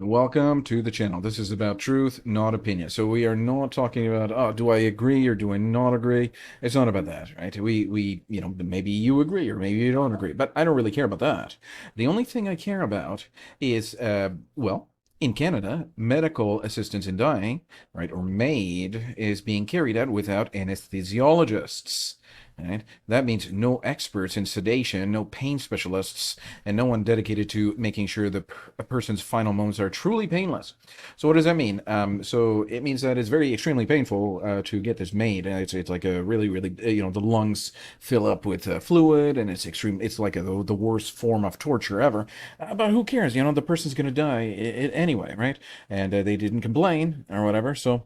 Welcome to the channel. This is about truth, not opinion. So we are not talking about, oh, do I agree or do I not agree? It's not about that, right? Maybe you agree or maybe you don't agree, but I don't really care about that. The only thing I care about is, in Canada, medical assistance in dying, right, or MAID, is being carried out without anesthesiologists. Right? That means no experts in sedation, no pain specialists, and no one dedicated to making sure a person's final moments are truly painless. So what does that mean? So it means that it's very extremely painful to get this made. It's like a really the lungs fill up with fluid, and it's extreme. It's like the worst form of torture ever. But who cares? The person's gonna die anyway, right? And they didn't complain or whatever. So.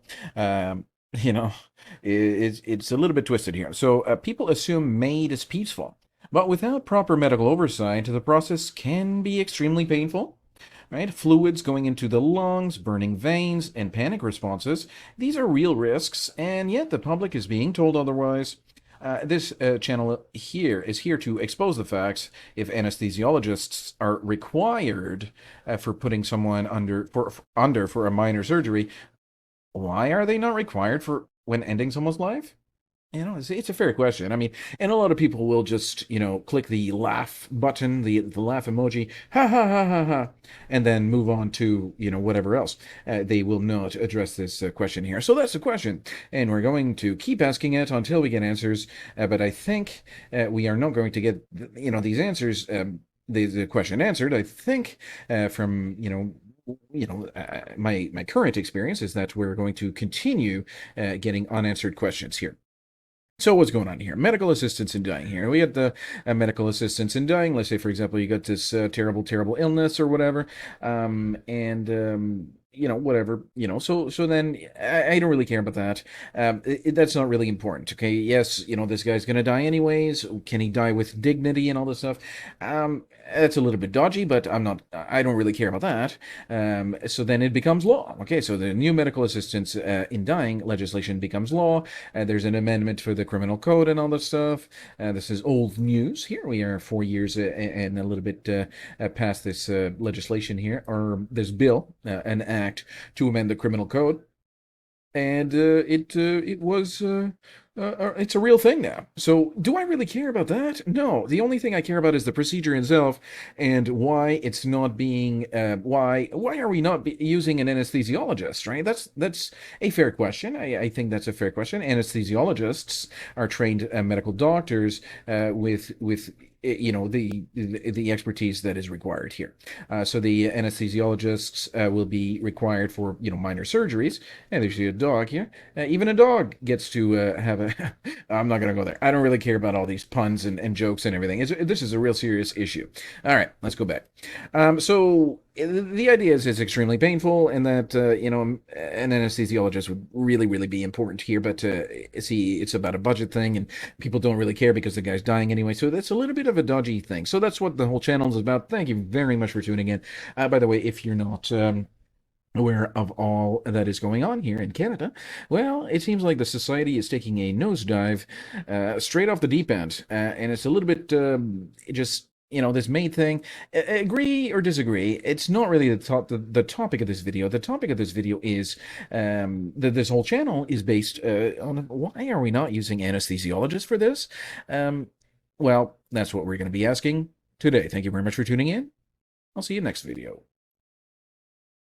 You know, it's a little bit twisted here. So people assume MAID is peaceful, but without proper medical oversight, the process can be extremely painful. Right? Fluids going into the lungs, burning veins, and panic responses. These are real risks, and yet the public is being told otherwise. This channel here is here to expose the facts. If anesthesiologists are required for putting someone under for a minor surgery, why are they not required for when ending someone's life? It's a fair question. I mean, and a lot of people will just, click the laugh button, the laugh emoji, ha ha ha ha ha, and then move on to, whatever else. They will not address this question here. So that's the question, and we're going to keep asking it until we get answers. But I think we are not going to get, these answers, the question answered. I think from, my current experience is that we're going to continue getting unanswered questions here. So what's going on here? Medical assistance in dying here. We got the medical assistance in dying. Let's say, for example, you got this terrible illness or whatever, and whatever. So then I don't really care about that. That's not really important. Okay, yes, this guy's gonna die anyways. Can he die with dignity and all this stuff? That's a little bit dodgy, but I don't really care about that. So then it becomes law. Okay, so the new medical assistance in dying legislation becomes law. There's an amendment for the criminal code and all this stuff. This is old news. Here we are 4 years and a little bit past this legislation here, or this bill, an act to amend the criminal code. And it's a real thing now. So do I really care about that? No. The only thing I care about is the procedure itself and why it's not being why are we not using an anesthesiologist, right? That's a fair question. I think that's a fair question. Anesthesiologists are trained medical doctors with the expertise that is required here. So the anesthesiologists will be required for minor surgeries. And there's a dog here. Even a dog gets to have a. I'm not going to go there. I don't really care about all these puns and jokes and everything. This is a real serious issue. All right, let's go back. So the idea is it's extremely painful, and that an anesthesiologist would really be important here. But see, it's about a budget thing, and people don't really care because the guy's dying anyway. So that's a little bit of a dodgy thing. So that's what the whole channel is about. Thank you very much for tuning in. By the way, if you're not aware of all that is going on here in Canada, well, it seems like the society is taking a nosedive straight off the deep end, and it's a little bit just this main thing. Agree or disagree, it's not really the topic of this video. The topic of this video is that this whole channel is based on why are we not using anesthesiologists for this. Well, that's what we're going to be asking today. Thank you very much for tuning in. I'll see you next video.